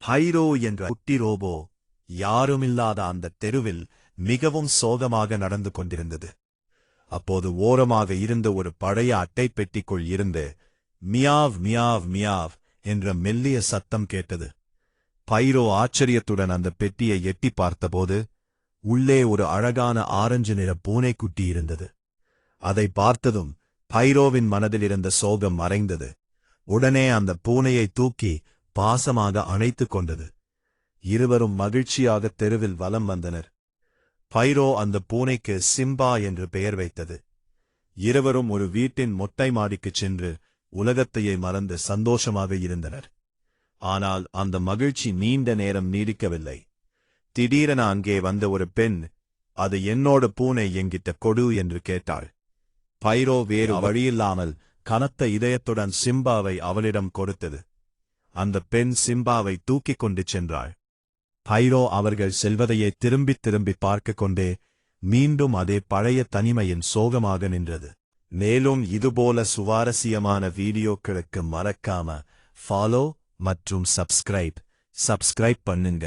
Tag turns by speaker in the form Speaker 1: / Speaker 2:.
Speaker 1: ஹைரோ என்ற குட்டி ரோபோ யாருமில்லாத அந்த தெருவில் மிகவும் சோகமாக நடந்து கொண்டிருந்தது. அப்போது ஓரமாக இருந்த ஒரு பழைய அட்டைப் பெட்டிக்குள் இருந்து மியாவ் மியாவ் மியாவ் என்ற மெல்லிய சத்தம் கேட்டது. பைரோ ஆச்சரியத்துடன் அந்த பெட்டியை எட்டி பார்த்தபோது உள்ளே ஒரு அழகான ஆரஞ்சு நிற பூனைக்குட்டி இருந்தது. அதை பார்த்ததும் பைரோவின் மனதில் இருந்த சோகம் மறைந்தது. உடனே அந்த பூனையை தூக்கி பாசமாக அணைத்துக் கொண்டது. இருவரும் மகிழ்ச்சியாக தெருவில் வலம் வந்தனர். பைரோ அந்த பூனைக்கு சிம்பா என்று பெயர் வைத்தது. இருவரும் ஒரு வீட்டின் மொட்டை மாடிக்குச் சென்று உலகத்தையே மறந்து சந்தோஷமாக இருந்தனர். ஆனால் அந்த மகிழ்ச்சி நீண்ட நேரம் நீடிக்கவில்லை. திடீரென அங்கே வந்த ஒரு பெண், அது என்னோட பூனை என்கிட்ட கொடு என்று கேட்டாள். பைரோ வேறு வழியில்லாமல் கனத்த இதயத்துடன் சிம்பாவை அவளிடம் கொடுத்தது. அந்த பெண் சிம்பாவை தூக்கிக் கொண்டு சென்றாள். பைரோ அவர்கள் செல்வதையே திரும்பித் திரும்பி பார்க்க கொண்டே மீண்டும் அதே பழைய தனிமையின் சோகமாக நின்றது. மேலும் இதுபோல சுவாரஸ்யமான வீடியோக்களுக்கு மறக்காம ஃபாலோ மற்றும் சப்ஸ்கிரைப் பண்ணுங்க.